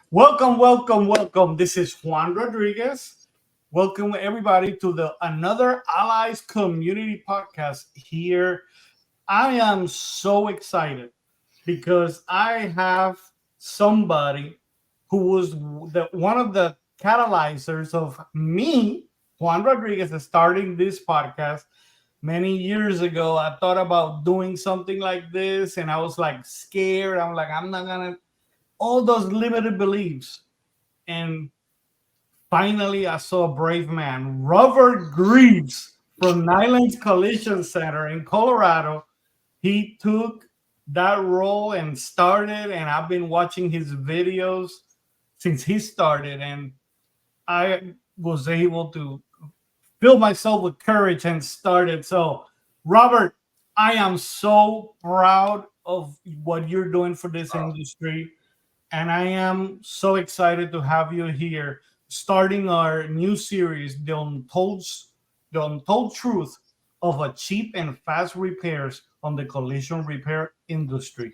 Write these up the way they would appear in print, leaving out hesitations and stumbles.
Welcome, welcome, welcome. This is Juan Rodriguez. Welcome everybody to the another Allies Community Podcast here. I am so excited because I have somebody who was one of the catalyzers of me, Juan Rodriguez, starting this podcast many years ago. I thought about doing something like this and I was like scared. I'm like, I'm not gonna all those limited beliefs. And finally, I saw a brave man, Robert Greaves from Nylund's Collision Center in Colorado. He took that role and started, and I've been watching his videos since he started, and I was able to fill myself with courage and started. So, Robert, I am so proud of what you're doing for this industry. And I am so excited to have you here, starting our new series, the Untold Truth of a Cheap and Fast Repairs on the Collision Repair Industry.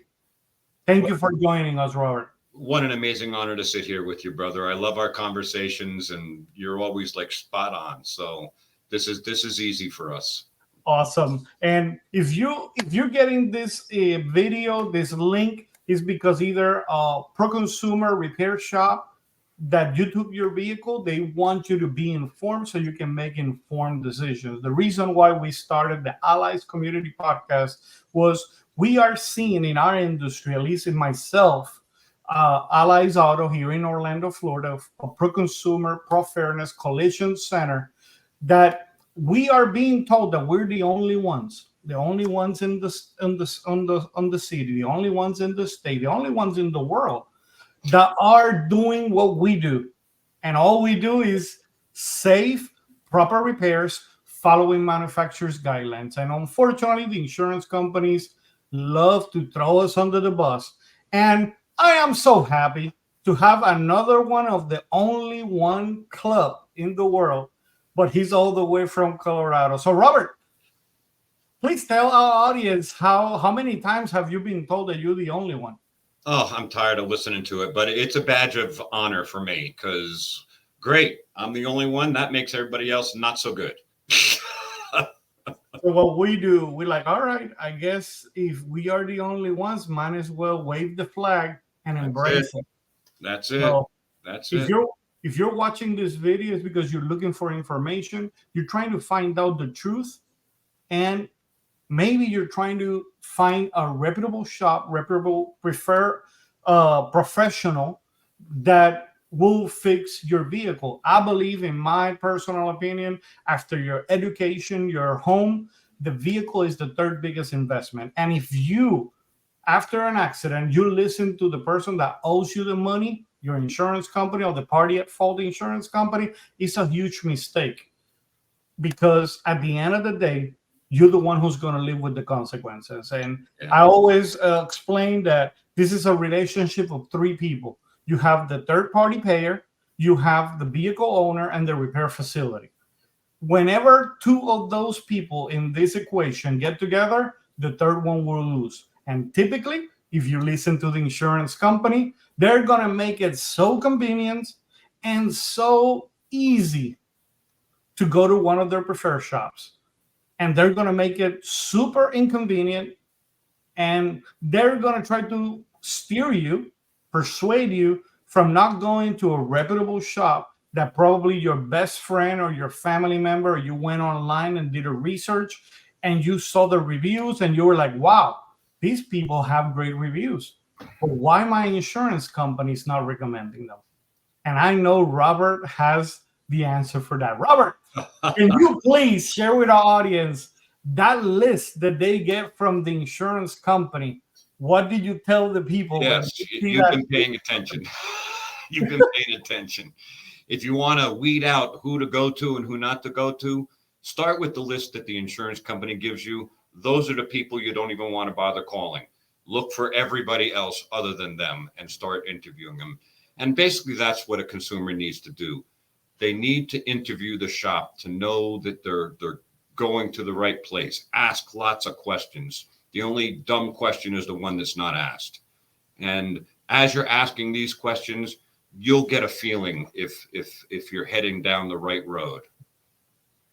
Thank you for joining us, Robert. What an amazing honor to sit here with you, brother. I love our conversations, and you're always like spot on. So this is easy for us. Awesome. And if you're getting this video, this link is because either a pro consumer repair shop that you took your vehicle, they want you to be informed so you can make informed decisions. The reason why we started the Allies Community Podcast was we are seeing in our industry, at least in myself, Allies Auto here in Orlando, Florida, a pro consumer, pro fairness collision center, that we are being told that we're the only ones on the city, the only ones in the state, the only ones in the world that are doing what we do. And all we do is safe, proper repairs, following manufacturer's guidelines. And unfortunately, the insurance companies love to throw us under the bus. And I am so happy to have another one of the only one club in the world, but he's all the way from Colorado. So, Robert, please tell our audience how many times have you been told that you're the only one? Oh, I'm tired of listening to it, but it's a badge of honor for me because great, I'm the only one. That makes everybody else not so good. So what we do, we're like, all right, I guess if we are the only ones, might as well wave the flag and embrace it. That's it. So That's if it. you're watching this video, it's because you're looking for information, you're trying to find out the truth, and maybe you're trying to find a reputable shop, reputable professional that will fix your vehicle. I believe, in my personal opinion, after your education, your home, the vehicle is the third biggest investment. And if you, after an accident, you listen to the person that owes you the money, your insurance company or the party at fault insurance company, it's a huge mistake, because at the end of the day, you're the one who's going to live with the consequences. And I always explain that this is a relationship of three people. You have the third party payer, you have the vehicle owner, and the repair facility. Whenever two of those people in this equation get together, the third one will lose. And typically, if you listen to the insurance company, they're going to make it so convenient and so easy to go to one of their preferred shops. And they're going to make it super inconvenient. And they're going to try to steer you, persuade you from not going to a reputable shop that probably your best friend or your family member, or you went online and did a research and you saw the reviews and you were like, wow, these people have great reviews. But why my insurance company is not recommending them? And I know Robert has the answer for that. Robert, can you please share with our audience that list that they get from the insurance company? What did you tell the people? Yes, you've been paying attention. You've been paying attention. If you want to weed out who to go to and who not to go to, start with the list that the insurance company gives you. Those are the people you don't even want to bother calling. Look for everybody else other than them and start interviewing them. And basically, that's what a consumer needs to do. They need to interview the shop to know that they're going to the right place. Ask lots of questions. The only dumb question is the one that's not asked. And as you're asking these questions, you'll get a feeling if you're heading down the right road.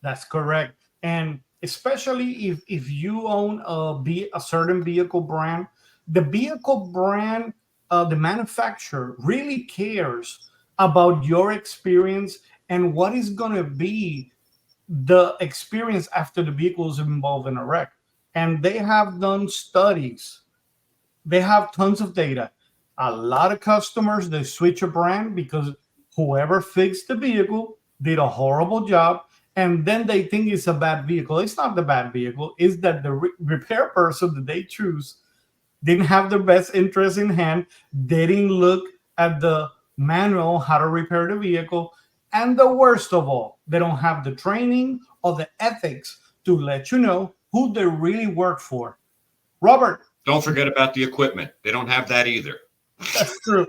That's correct. And especially if you own a certain vehicle brand, the vehicle brand, the manufacturer really cares about your experience and what is going to be the experience after the vehicle is involved in a wreck. And they have done studies, they have tons of data. A lot of customers, they switch a brand because whoever fixed the vehicle did a horrible job, and then they think it's a bad vehicle. It's not the bad vehicle, it's that the repair person that they choose didn't have the best interest in hand. They didn't look at the manual how to repair the vehicle. And the worst of all, they don't have the training or the ethics to let you know who they really work for. Robert, Don't forget about the equipment. They don't have that either. that's true.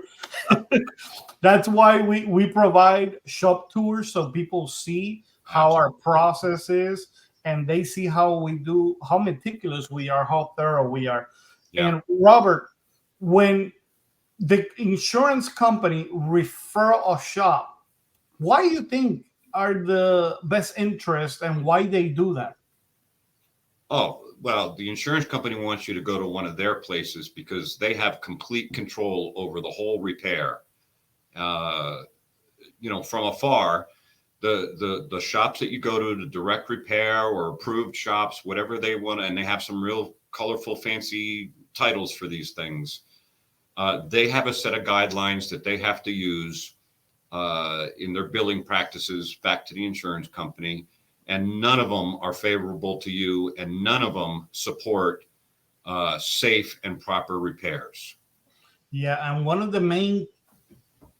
That's why we provide shop tours so people see how our process is, and they see how we do, how meticulous we are, how thorough we are. Yeah. And Robert, when the insurance company refer a shop, why do you think are the best interest and why they do that? Oh, well, the insurance company wants you to go to one of their places because they have complete control over the whole repair. From afar, the shops that you go to, the direct repair or approved shops, whatever they want, and they have some real colorful, fancy titles for these things. They have a set of guidelines that they have to use in their billing practices back to the insurance company, and none of them are favorable to you, and none of them support safe and proper repairs. Yeah, and one of the main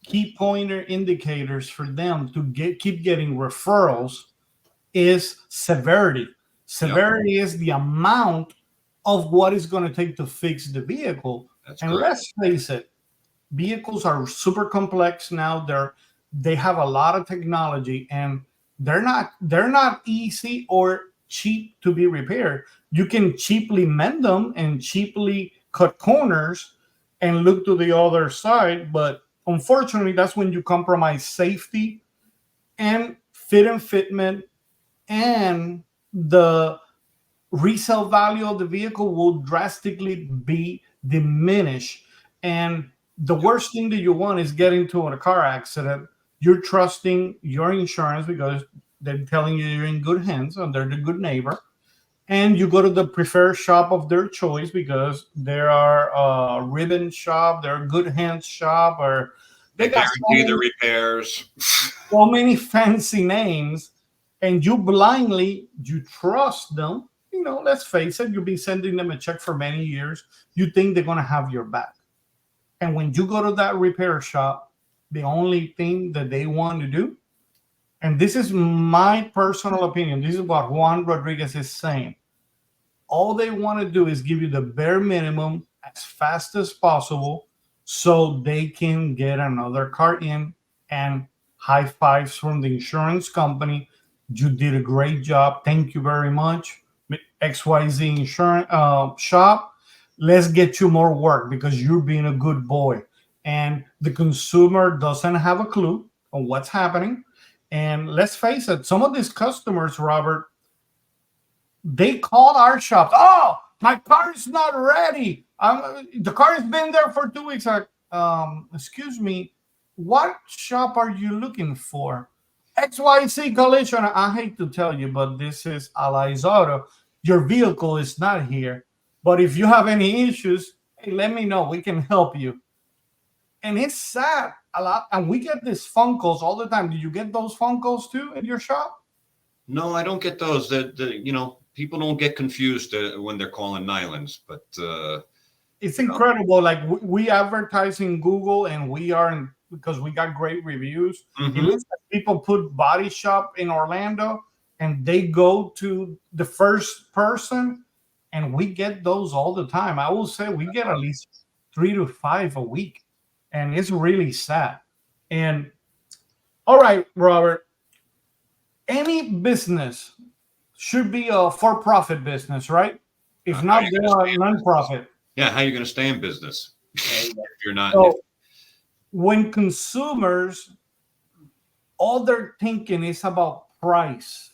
key pointer indicators for them to keep getting referrals is severity. Severity is the amount of what it's going to take to fix the vehicle. That's and correct. Let's face it, vehicles are super complex now. They have a lot of technology, and they're not easy or cheap to be repaired. You can cheaply mend them and cheaply cut corners and look to the other side, but unfortunately, that's when you compromise safety and fit and fitment, and the resale value of the vehicle will drastically be diminished. And the worst thing that you want is get into a car accident. You're trusting your insurance because they're telling you you're in good hands and they're the good neighbor. And you go to the preferred shop of their choice because there are a ribbon shop, they're a good hands shop, or They got guarantee the repairs. so many fancy names, and you trust them. Let's face it, you've been sending them a check for many years. You think they're going to have your back. And when you go to that repair shop, the only thing that they want to do, and this is my personal opinion, this is what Juan Rodriguez is saying, all they want to do is give you the bare minimum as fast as possible so they can get another car in, and high fives from the insurance company. You did a great job. Thank you very much. XYZ insurance shop. Let's get you more work because you're being a good boy. And the consumer doesn't have a clue on what's happening. And let's face it, some of these customers, Robert, they call our shop. Oh, my car is not ready. The car has been there for 2 weeks. Excuse me, what shop are you looking for? XYZ Collision. I hate to tell you, but this is Allies Auto. Your vehicle is not here. But if you have any issues, hey, let me know. We can help you. And it's sad a lot. And we get these phone calls all the time. Do you get those phone calls too at your shop? No, I don't get those. People don't get confused when they're calling Nylunds, but it's incredible. Like we advertise in Google, and because we got great reviews. Mm-hmm. It looks like people put body shop in Orlando, and they go to the first person, and we get those all the time. I will say we get at least 3 to 5 a week, and it's really sad. And all right, Robert, any business should be a for-profit business, right? If not, they are non-profit. Yeah, how are you going to stay in business if you're not? So, when consumers, all they're thinking is about price,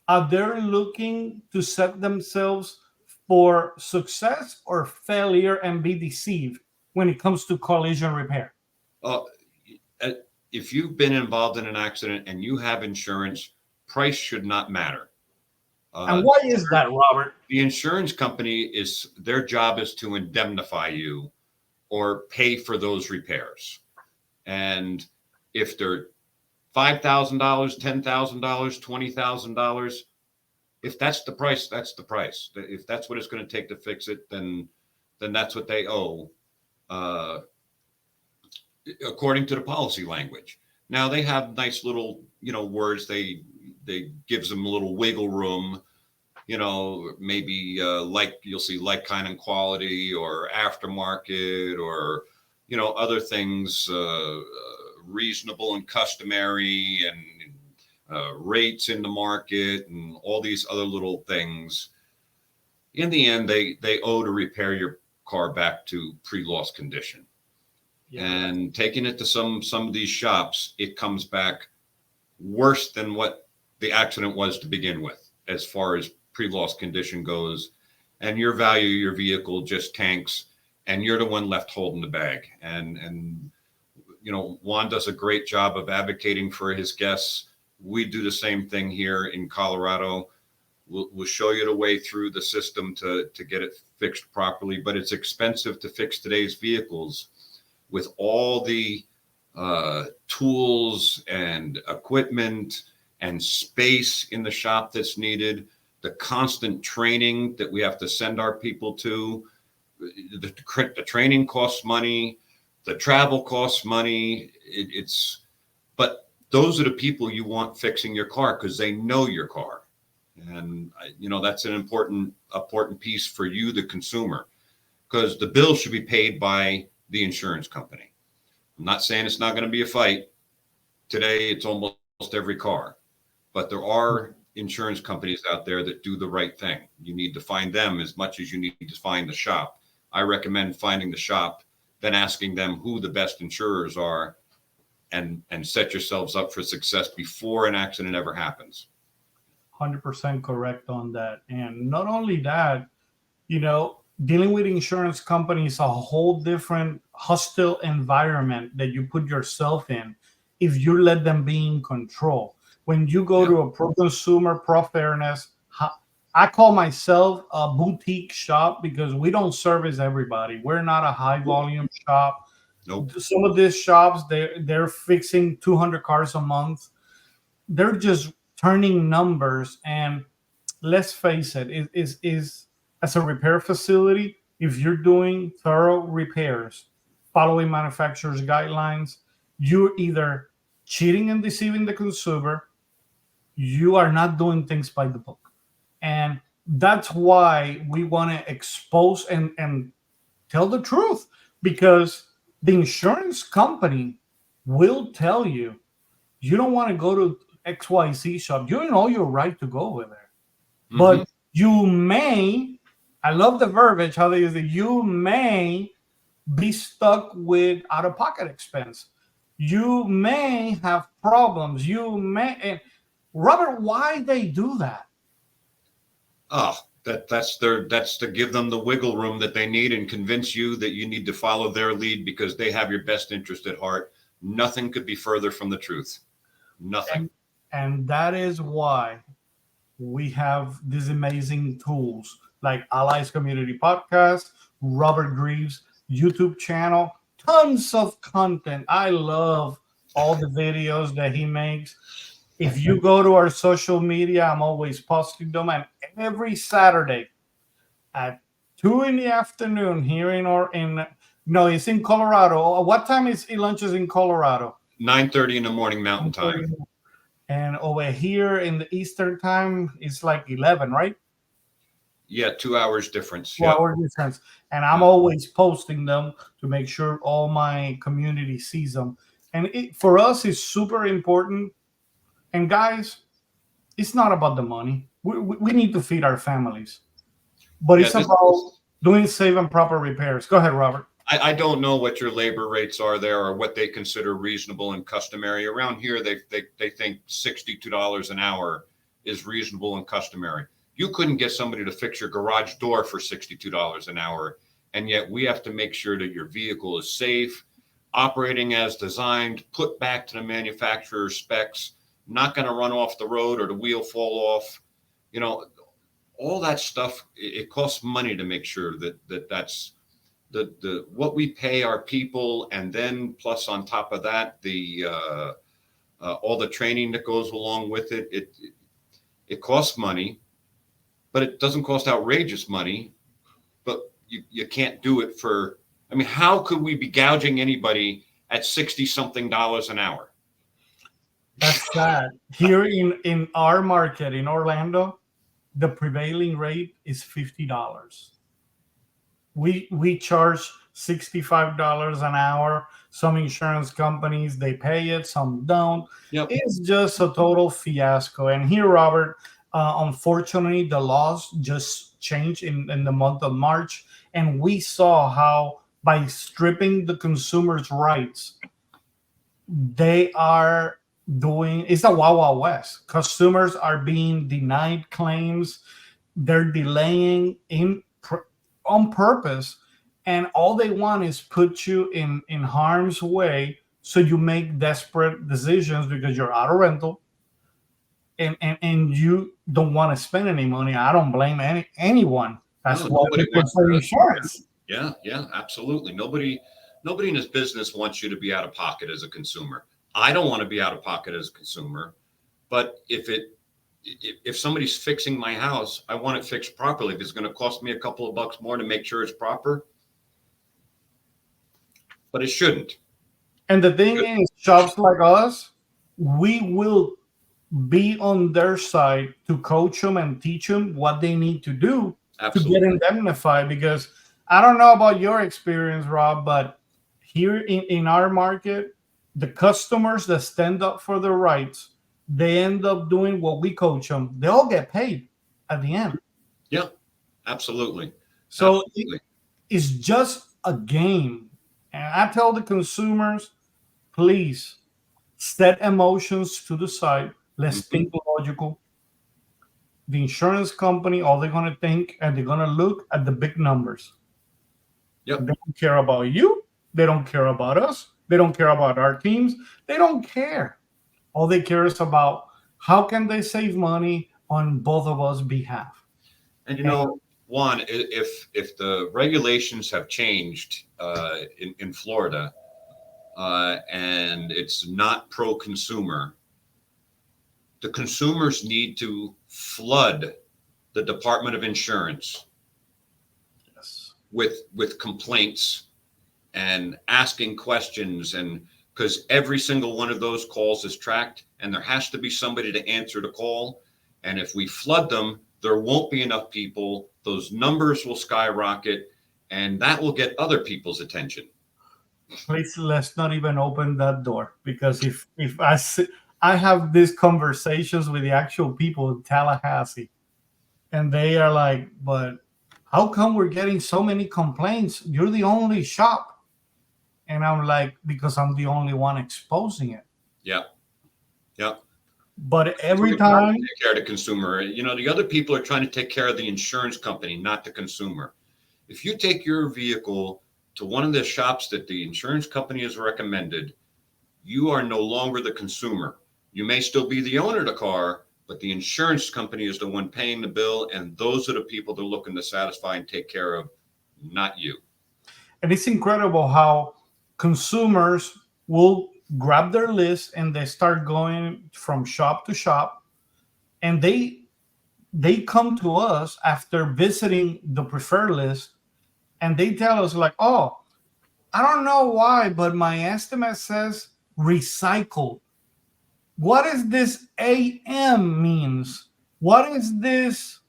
are they looking to set themselves for success or failure and be deceived when it comes to collision repair? Uh, if you've been involved in an accident and you have insurance, price should not matter. And why is that, Robert? The insurance company is their job is to indemnify you or pay for those repairs. And if they're $5,000, $10,000, $20,000, if that's the price, that's the price. If that's what it's going to take to fix it, then that's what they owe, according to the policy language. Now they have nice little, words. They gives them a little wiggle room. Maybe like you'll see like, kind, and quality, or aftermarket, or other things, reasonable and customary, and rates in the market, and all these other little things. In the end, they owe to repair your car back to pre-loss condition. Yeah. And taking it to some of these shops, it comes back worse than what the accident was to begin with, as far as pre-loss condition goes, and your value of your vehicle just tanks, and you're the one left holding the bag. And Juan does a great job of advocating for his guests. We do the same thing here in Colorado. We'll show you the way through the system to get it fixed properly, but it's expensive to fix today's vehicles with all the tools and equipment and space in the shop that's needed, the constant training that we have to send our people to. The training costs money, the travel costs money. But those are the people you want fixing your car, because they know your car. And that's an important piece for you, the consumer, because the bill should be paid by the insurance company. I'm not saying it's not going to be a fight. Today, it's almost every car, but there are insurance companies out there that do the right thing. You need to find them as much as you need to find the shop. I recommend finding the shop, then asking them who the best insurers are, and set yourselves up for success before an accident ever happens. 100% correct on that. And not only that, dealing with insurance companies is a whole different hostile environment that you put yourself in if you let them be in control. When you go to a pro-consumer, pro-fairness, I call myself a boutique shop, because we don't service everybody. We're not a high-volume shop. Nope. Some of these shops, they're fixing 200 cars a month. They're just turning numbers. And let's face it, is as a repair facility, if you're doing thorough repairs, following manufacturer's guidelines, you're either cheating and deceiving the consumer, you are not doing things by the book. And that's why we want to expose and tell the truth, because the insurance company will tell you, you don't want to go to XYZ shop. You know you're right to go over there. Mm-hmm. But you may, I love the verbiage, how they use it, you may be stuck with out-of-pocket expense. You may have problems. You may, and Robert, why they do that? Oh, that's to give them the wiggle room that they need and convince you that you need to follow their lead, because they have your best interest at heart. Nothing could be further from the truth. Nothing. And that is why we have these amazing tools like Allies Community Podcast, Robert Grieve's YouTube channel, tons of content. I love all the videos that he makes. If you go to our social media, I'm always posting them. And every Saturday at 2 p.m. here it's in Colorado. What time is lunches in Colorado? 9:30 in the morning Mountain Time. And over here in the Eastern Time, it's like 11, right? Yeah, 2 hours difference. 2 hours difference. And I'm always posting them to make sure all my community sees them. And for us, it's super important. And guys, it's not about the money. We need to feed our families. But it's about doing safe and proper repairs. Go ahead, Robert. I don't know what your labor rates are there or what they consider reasonable and customary. Around here, they think $62 an hour is reasonable and customary. You couldn't get somebody to fix your garage door for $62 an hour. And yet we have to make sure that your vehicle is safe, operating as designed, put back to the manufacturer's specs, not going to run off the road or the wheel fall off. You know, all that stuff, it costs money to make sure that's the what we pay our people, and then plus on top of that the all the training that goes along with it. It costs money, but it doesn't cost outrageous money. But you can't do it for. I mean, how could we be gouging anybody at 60 something dollars an hour? That's sad. Here in our market in Orlando, the prevailing rate is $50. We charge $65 an hour. Some insurance companies they pay it, some don't. Yep. It's just a total fiasco. And here, Robert, unfortunately, the laws just changed in the month of March, and we saw how by stripping the consumers' rights, they are doing it's a Wild West. Consumers are being denied claims. They're delaying on purpose, and all they want is put you in harm's way so you make desperate decisions because you're out of rental and you don't want to spend any money. I don't blame anyone. That's No, why nobody we put wants for to. insurance. Yeah, absolutely. Nobody in this business wants you to be out of pocket as a consumer. I don't want to be out of pocket as a consumer, but if somebody's fixing my house, I want it fixed properly. If it's going to cost me a couple of bucks more to make sure it's proper, but it shouldn't. And the thing is, shops like us, we will be on their side to coach them and teach them what they need to do Absolutely. to get indemnified. Because I don't know about your experience, Rob, but here in our market, the customers that stand up for their rights, they end up doing what we coach them. They all get paid at the end. Yeah, absolutely. So Absolutely. it's just a game. And I tell the consumers, please set emotions to the side. Let's think logical. The insurance company, all they're going to think, and they're going to look at the big numbers. Yep. They don't care about you. They don't care about us. They don't care about our teams. They don't care. All they care is about how can they save money on both of us' behalf. And you know, Juan, if the regulations have changed in Florida and it's not pro-consumer, the consumers need to flood the Department of Insurance with complaints and asking questions, and because every single one of those calls is tracked, and there has to be somebody to answer the call. And if we flood them, there won't be enough people. Those numbers will skyrocket, and that will get other people's attention. Please, let's not even open that door, because if I have these conversations with the actual people in Tallahassee, and they are like, "But how come we're getting so many complaints? You're the only shop." And I'm like, because I'm the only one exposing it. Yeah. But every time, take care of the consumer. You know, the other people are trying to take care of the insurance company, not the consumer. If you take your vehicle to one of the shops that the insurance company has recommended, you are no longer the consumer. You may still be the owner of the car, but the insurance company is the one paying the bill, and those are the people they're looking to satisfy and take care of, not you. And it's incredible how consumers will grab their list and they start going from shop to shop, and they come to us after visiting the preferred list, and they tell us like, "Oh, I don't know why, but my estimate says recycled. What is this AM means? What is this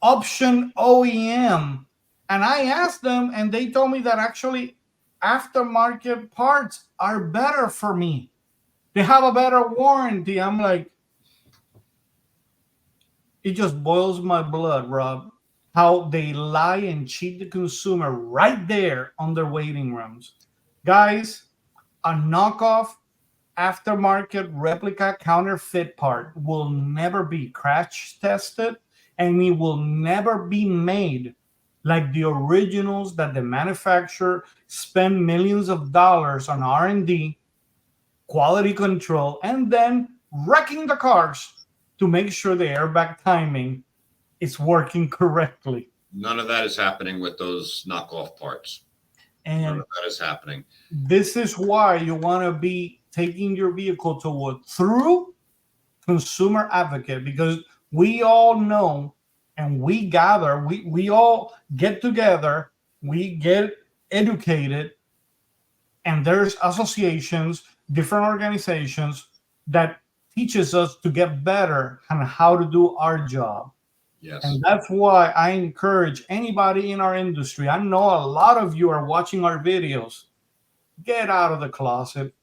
option OEM?" And I asked them, and they told me that actually aftermarket parts are better for me. They have a better warranty. I'm like, it just boils my blood, Rob. how they lie and cheat the consumer right there on their waiting rooms. Guys, a knockoff, aftermarket, replica, counterfeit part will never be crash tested, and it will never be made like the originals that the manufacturer spend millions of dollars on R&D, quality control, and then wrecking the cars to make sure the airbag timing is working correctly. None of that is happening with those knockoff parts. None And of that is happening. this is why you want to be taking your vehicle to a through consumer advocate, because we all know and we gather, we all get together, we get educated, and there's associations, different organizations that teaches us to get better on how to do our job. Yes. And that's why I encourage anybody in our industry. I know a lot of you are watching our videos. Get out of the closet.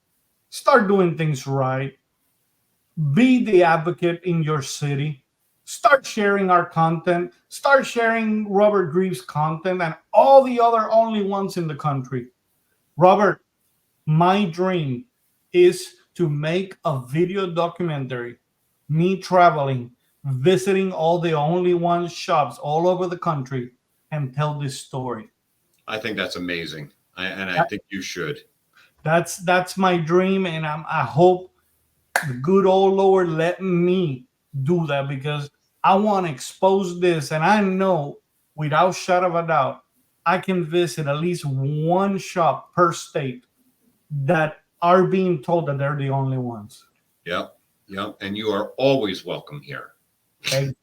Start doing things right. Be the advocate in your city. Start sharing our content. Start sharing Robert Grieve's content and all the other only ones in the country. Robert, my dream is to make a video documentary, me traveling, visiting all the only one shops all over the country, and tell this story. I think that's amazing. I think you should. That's my dream, and I hope the good old Lord let me do that, because I want to expose this, and I know without shadow of a doubt I can visit at least one shop per state that are being told that they're the only ones. Yep. Yep. And you are always welcome here. Thank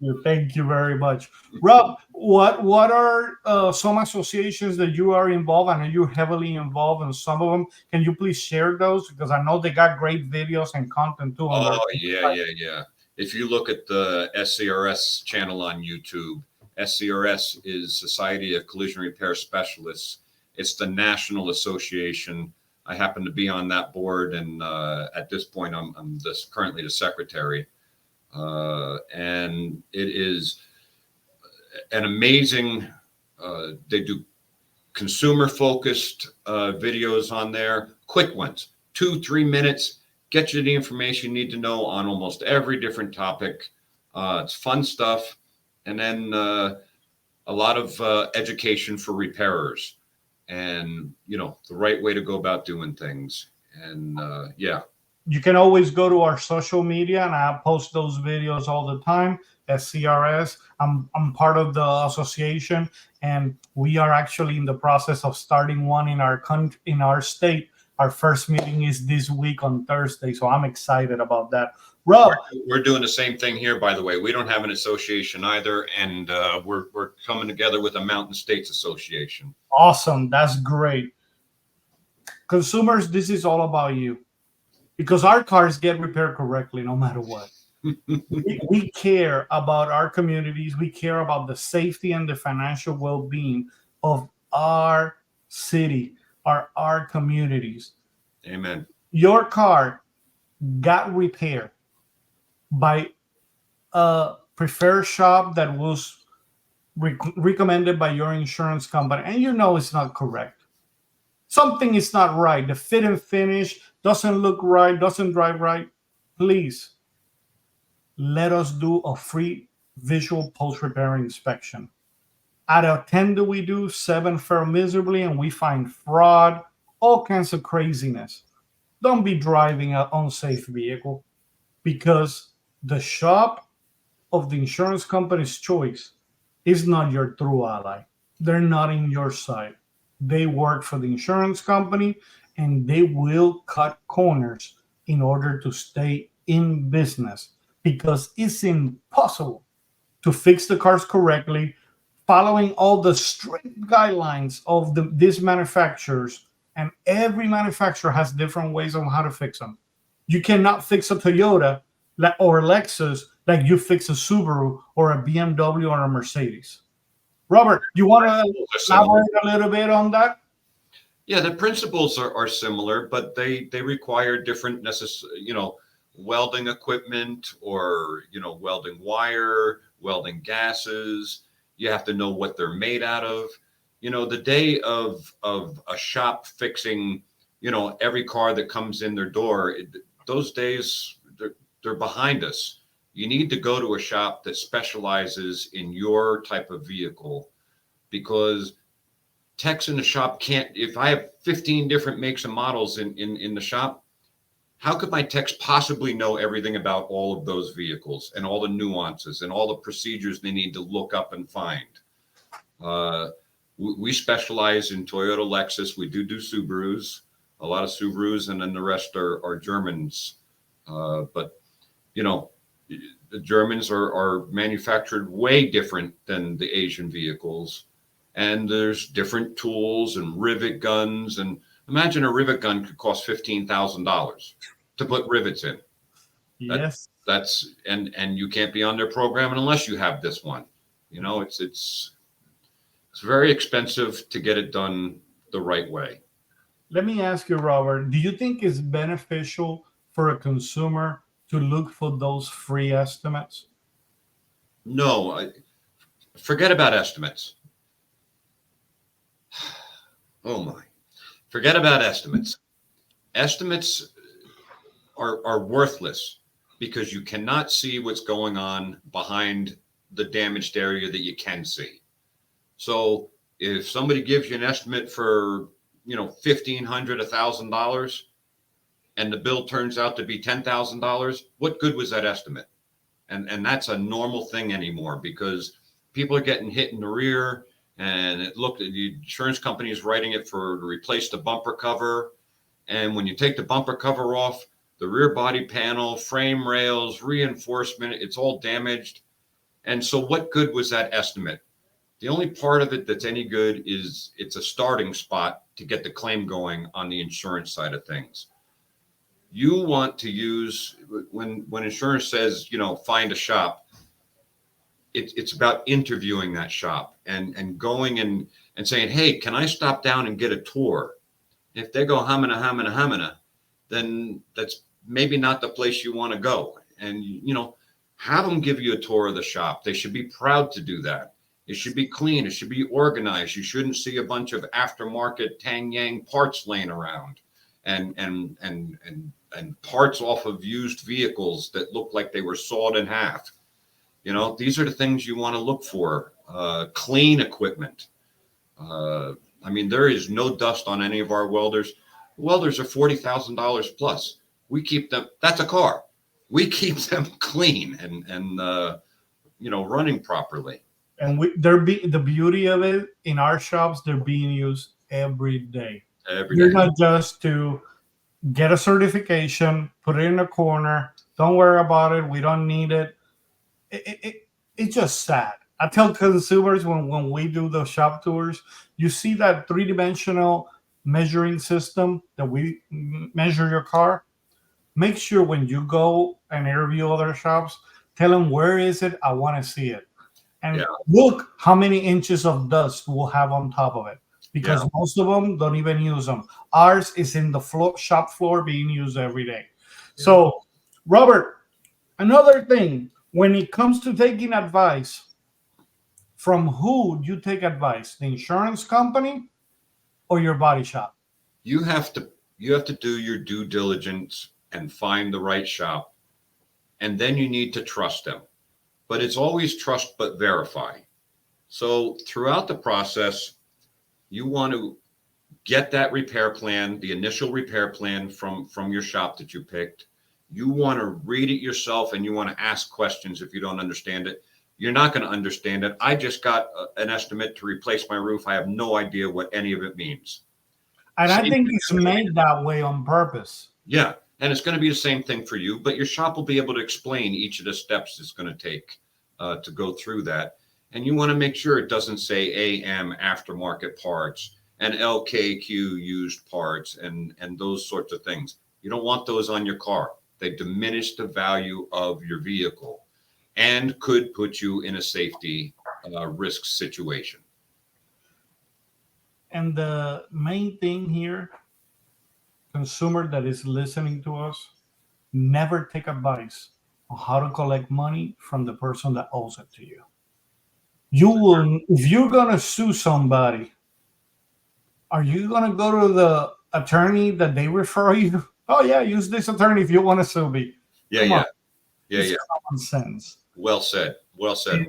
you very much, Rob. What are some associations that you are involved? I know you're heavily involved in some of them. Can you please share those, because I know they got great videos and content too. Oh yeah. If you look at the SCRS channel on YouTube, SCRS is Society of Collision Repair Specialists. It's the national association. I happen to be on that board, and at this point, I'm currently the secretary. And it is an amazing, they do consumer focused videos on there, quick ones, 2-3 minutes, get you the information you need to know on almost every different topic. It's fun stuff. And then a lot of education for repairers, and, the right way to go about doing things. And yeah. You can always go to our social media, and I post those videos all the time. SCRS. I'm part of the association, and we are actually in the process of starting one in our country, in our state. Our first meeting is this week on Thursday, so I'm excited about that. Rob, we're doing the same thing here, by the way. We don't have an association either, and we're coming together with a Mountain States Association. Awesome, that's great. Consumers, this is all about you, because our cars get repaired correctly no matter what. we care about our communities. We care about the safety and the financial well-being of our city, our communities. Amen. Your car got repaired by a preferred shop that was recommended by your insurance company, and it's not correct. Something is not right. The fit and finish doesn't look right, doesn't drive right. Please let us do a free visual post-repair inspection. Out of 10 that we do, 7 fail miserably, and we find fraud, all kinds of craziness. Don't be driving an unsafe vehicle, because the shop of the insurance company's choice is not your true ally. They're not in your side. They work for the insurance company, and they will cut corners in order to stay in business, because it's impossible to fix the cars correctly following all the strict guidelines of these manufacturers. And every manufacturer has different ways on how to fix them. You cannot fix a Toyota or a Lexus like you fix a Subaru or a BMW or a Mercedes. Robert, you want to elaborate a little bit on that? Yeah, the principles are similar, but they require different welding equipment, or welding wire, welding gases. You have to know what they're made out of. You know, the day of a shop fixing, you know, every car that comes in their door, those days they're behind us. You need to go to a shop that specializes in your type of vehicle, because techs in the shop can't. If I have 15 different makes and models in the shop, how could my techs possibly know everything about all of those vehicles and all the nuances and all the procedures they need to look up and find? Uh, we specialize in Toyota, Lexus. We do Subarus, a lot of Subarus, and then the rest are Germans. But you know, the Germans are manufactured way different than the Asian vehicles, and there's different tools and rivet guns. And imagine a rivet gun could cost $15,000 to put rivets in. Yes. That's and you can't be on their program unless you have this one. You know, it's very expensive to get it done the right way. Let me ask you, Robert, do you think it's beneficial for a consumer to look for those free estimates? No, forget about estimates. Oh my, forget about estimates. Estimates are worthless because you cannot see what's going on behind the damaged area that you can see. So if somebody gives you an estimate for, you know, $1,500, $1,000, and the bill turns out to be $10,000, what good was that estimate? And that's a normal thing anymore, because people are getting hit in the rear, and the insurance company is writing it to replace the bumper cover. And when you take the bumper cover off, the rear body panel, frame rails, reinforcement, it's all damaged. And so what good was that estimate? The only part of it that's any good is it's a starting spot to get the claim going on the insurance side of things. You want to use, when insurance says, you know, find a shop, it's about interviewing that shop and going and saying, hey, can I stop down and get a tour? If they go hamina, then that's maybe not the place you want to go. And, you know, have them give you a tour of the shop. They should be proud to do that. It should be clean. It should be organized. You shouldn't see a bunch of aftermarket Tang Yang parts laying around and parts off of used vehicles that look like they were sawed in half. You know, these are the things you want to look for. Clean equipment. I mean, there is no dust on any of our welders. Welders are $40,000 plus. We keep them. That's a car. We keep them clean and you know, running properly. And the beauty of it, in our shops, they're being used every day. You're not just to get a certification, put it in a corner, don't worry about it, we don't need it. It's just sad. I tell consumers when we do the shop tours, you see that three-dimensional measuring system that we measure your car. Make sure when you go and interview other shops, tell them, where is it? I want to see it. And look how many inches of dust we'll have on top of it, because most of them don't even use them. Ours is in the shop floor being used every day. Yeah. So, Robert, another thing, when it comes to taking advice, from who do you take advice? The insurance company or your body shop? You have to do your due diligence and find the right shop, and then you need to trust them. But it's always trust but verify. So throughout the process, you want to get that repair plan, the initial repair plan from your shop that you picked. You want to read it yourself, and you want to ask questions if you don't understand it. You're not going to understand it. I just got an estimate to replace my roof. I have no idea what any of it means. And I think it's made that way on purpose. Yeah. And it's going to be the same thing for you, but your shop will be able to explain each of the steps it's going to take to go through that. And you want to make sure it doesn't say AM aftermarket parts and LKQ used parts and those sorts of things. You don't want those on your car. They diminish the value of your vehicle and could put you in a safety risk situation. And the main thing here, consumer that is listening to us, never take advice on how to collect money from the person that owes it to you. You will, if you're gonna sue somebody, are you gonna go to the attorney that they refer you? Oh yeah, use this attorney if you want to sue me. Yeah, Come on, yeah, yeah, it's yeah. common sense. Well said. Well said.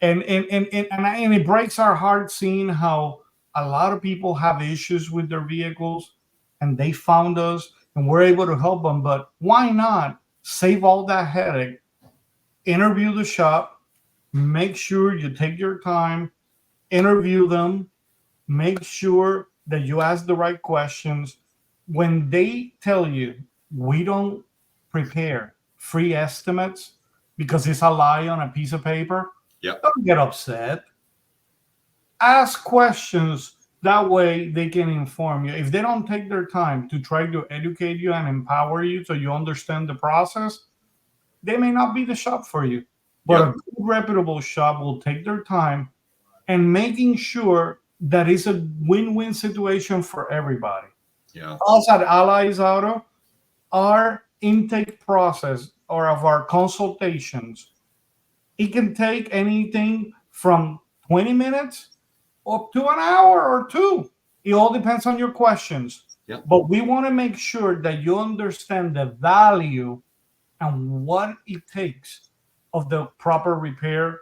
And it breaks our heart seeing how a lot of people have issues with their vehicles, and they found us and we're able to help them. But why not save all that headache? Interview the shop, make sure you take your time, interview them, make sure that you ask the right questions. When they tell you we don't prepare free estimates because it's a lie on a piece of paper, Yep. don't get upset. Ask questions. That way they can inform you. If they don't take their time to try to educate you and empower you so you understand the process, they may not be the shop for you. But Yep. a good reputable shop will take their time and making sure that it's a win-win situation for everybody. Yeah. Us at Allies Auto, our intake process or of our consultations, it can take anything from 20 minutes up to an hour or two. It all depends on your questions. Yeah. But we want to make sure that you understand the value and what it takes of the proper repair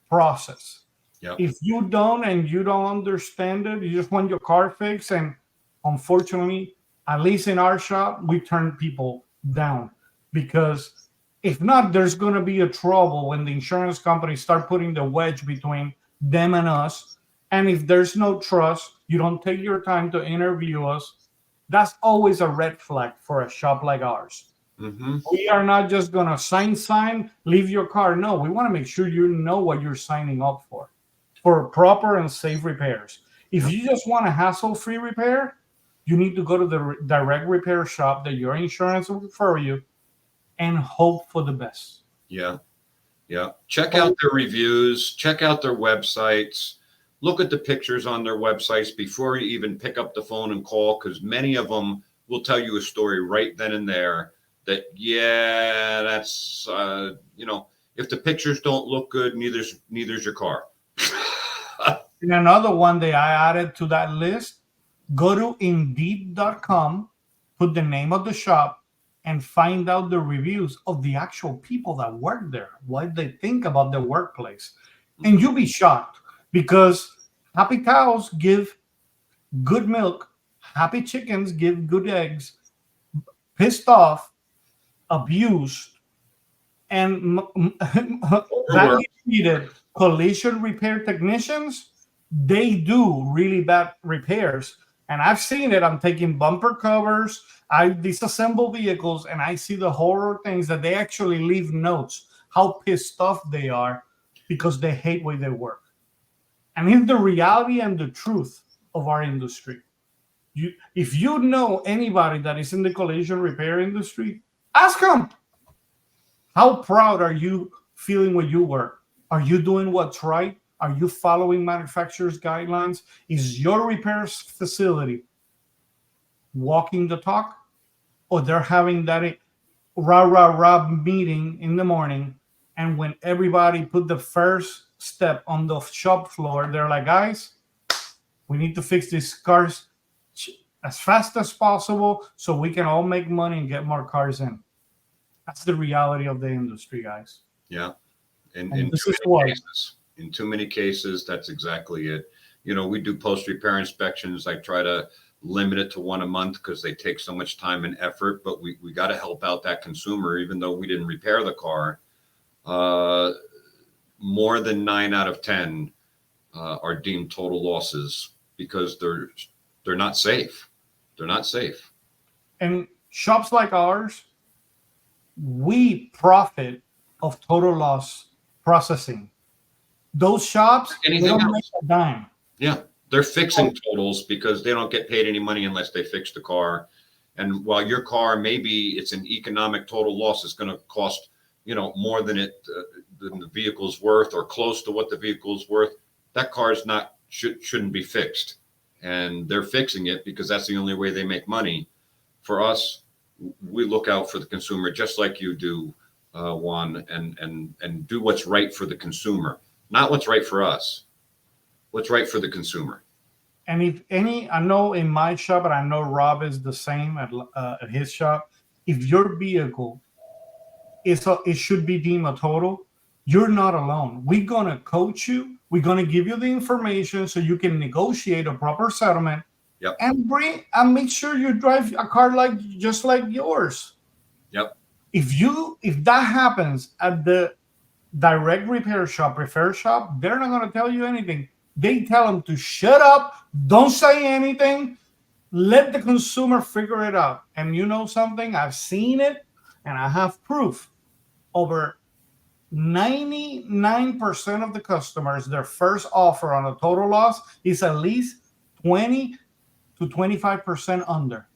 process. Yep. If you don't and you don't understand it, you just want your car fixed. And unfortunately, at least in our shop, we turn people down because if not, there's going to be a trouble when the insurance companies start putting the wedge between them and us. And if there's no trust, you don't take your time to interview us. That's always a red flag for a shop like ours. Mm-hmm. We are not just going to sign, leave your car. No, we want to make sure you know what you're signing up for proper and safe repairs. If you just want a hassle-free repair, you need to go to the direct repair shop that your insurance will refer you and hope for the best. Yeah. Yeah. Check out their reviews, check out their websites, look at the pictures on their websites before you even pick up the phone and call, because many of them will tell you a story right then and there that, yeah, that's, if the pictures don't look good, neither's your car. And another one that I added to that list, go to Indeed.com, put the name of the shop, and find out the reviews of the actual people that work there, what they think about the workplace. And you'll be shocked because happy cows give good milk, happy chickens give good eggs, pissed off, abused, and badly treated collision repair technicians, they do really bad repairs. And I've seen it. I'm taking bumper covers, I disassemble vehicles, and I see the horror things that they actually leave notes, how pissed off they are because they hate where they work. And it's the reality and the truth of our industry. If you know anybody that is in the collision repair industry, ask them, how proud are you feeling where you work? Are you doing what's right? Are you following manufacturer's guidelines? Is your repairs facility walking the talk? Or they're having that rah meeting in the morning, and when everybody put the first step on the shop floor, they're like, guys, we need to fix these cars as fast as possible so we can all make money and get more cars in. That's the reality of the industry, guys. Yeah. In too many cases, that's exactly it. We do post repair inspections. I try to limit it to one a month because they take so much time and effort, but we got to help out that consumer, even though we didn't repair the car. More than 9 out of 10 are deemed total losses because they're not safe. They're not safe. And shops like ours, we profit of total loss processing. Those shops, they don't make a dime. Yeah, they're fixing totals because they don't get paid any money unless they fix the car. And while your car, maybe it's an economic total loss, it's going to cost, more than than the vehicle's worth or close to what the vehicle's worth. That car is shouldn't be fixed, and they're fixing it because that's the only way they make money. For us, we look out for the consumer just like you do, Juan, and do what's right for the consumer. not what's right for us, what's right for the consumer. And if any, I know in my shop, and I know Rob is the same at his shop. If your vehicle it should be deemed a total, you're not alone. We're gonna coach you. We're gonna give you the information so you can negotiate a proper settlement. Yep. And make sure you drive a car like just like yours. Yep. If that happens at the direct repair shop, they're not gonna tell you anything. They tell them to shut up, don't say anything, let the consumer figure it out. And you know something? I've seen it and I have proof. Over 99% of the customers, their first offer on a total loss is at least 20 to 25% under.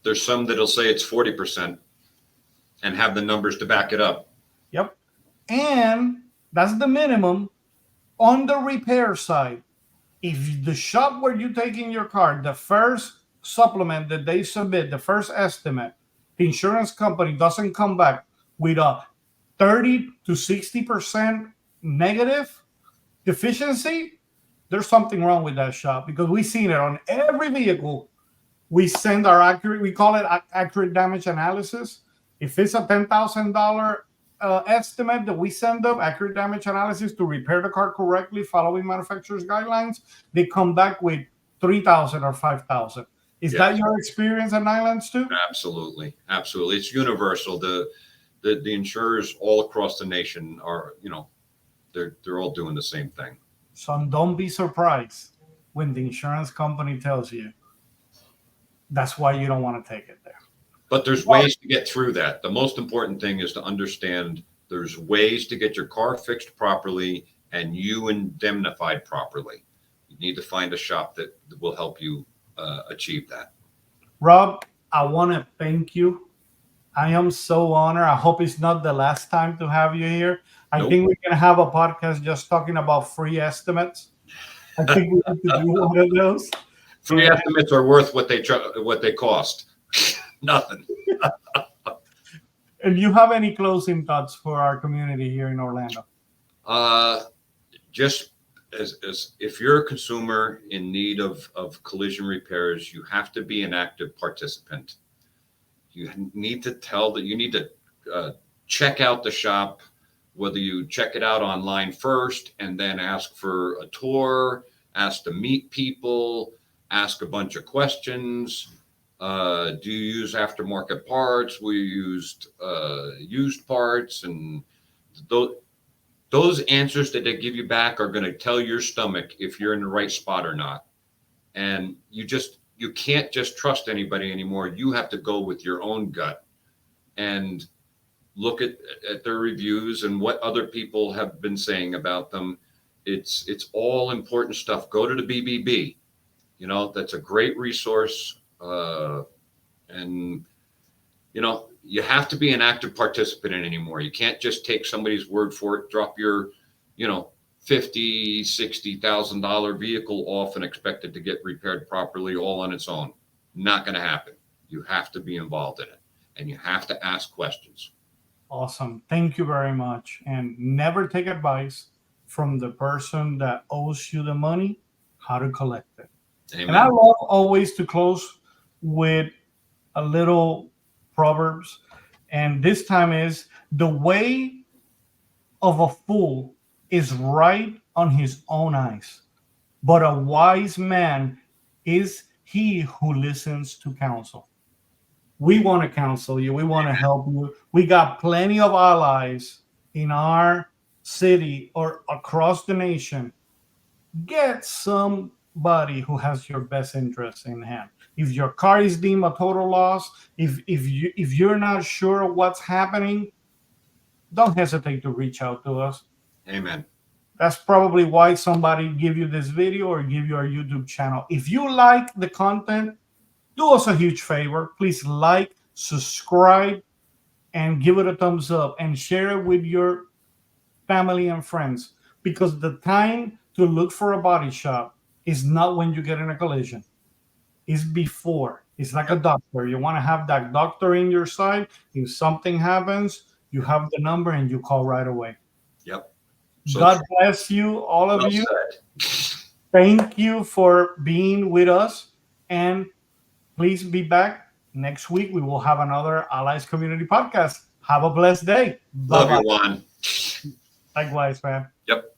There's some that'll say it's 40% and have the numbers to back it up. Yep. And that's the minimum. On the repair side, if the shop where you're taking your car, the first supplement that they submit, the first estimate, the insurance company doesn't come back with a 30 to 60% negative deficiency, there's something wrong with that shop, because we've seen it on every vehicle. We send our we call it accurate damage analysis. If it's a $10,000 estimate that we send them, accurate damage analysis to repair the car correctly following manufacturer's guidelines, they come back with 3,000 or 5,000. Is that your experience at Nylund's too? Absolutely. Absolutely. It's universal. The insurers all across the nation are, they're all doing the same thing. So don't be surprised when the insurance company tells you that's why you don't want to take it there. But there's ways to get through that. The most important thing is to understand there's ways to get your car fixed properly and you indemnified properly. You need to find a shop that will help you achieve that. Rob, I want to thank you. I am so honored. I hope it's not the last time to have you here. I think we can have a podcast just talking about free estimates. I think we need to do one of those. Free estimates are worth what they cost. Nothing. And you have any closing thoughts for our community here in Orlando? Just as if you're a consumer in need of collision repairs, you have to be an active participant. You need to check out the shop, whether you check it out online first and then ask for a tour, ask to meet people, ask a bunch of questions. Do you use aftermarket parts? We used used parts, and those answers that they give you back are going to tell your stomach if you're in the right spot or not. And you can't just trust anybody anymore. You have to go with your own gut and look at their reviews and what other people have been saying about them. It's all important stuff. Go to the BBB. That's a great resource. And you have to be an active participant in anymore. You can't just take somebody's word for it, drop your, $50,000-$60,000 vehicle off and expect it to get repaired properly all on its own. Not going to happen. You have to be involved in it and you have to ask questions. Awesome. Thank you very much. And never take advice from the person that owes you the money, how to collect it. Amen. And I love always to close with a little proverbs. And this time is, the way of a fool is right on his own eyes, but a wise man is he who listens to counsel. We want to counsel you. We want to help you. We got plenty of allies in our city or across the nation. Get somebody who has your best interest in hand. If your car is deemed a total loss, if you're not sure what's happening, don't hesitate to reach out to us. Amen. That's probably why somebody give you this video or give you our YouTube channel. If you like the content, do us a huge favor. Please like, subscribe, and give it a thumbs up and share it with your family and friends, because the time to look for a body shop is not when you get in a collision. It's before. It's like a doctor. You want to have that doctor in your side. If something happens, you have the number and you call right away. Yep. So God bless you, all of well you. said. Thank you for being with us. And please be back next week. We will have another Allies Community podcast. Have a blessed day. Love Bye-bye. you, Juan. Likewise, man. Yep.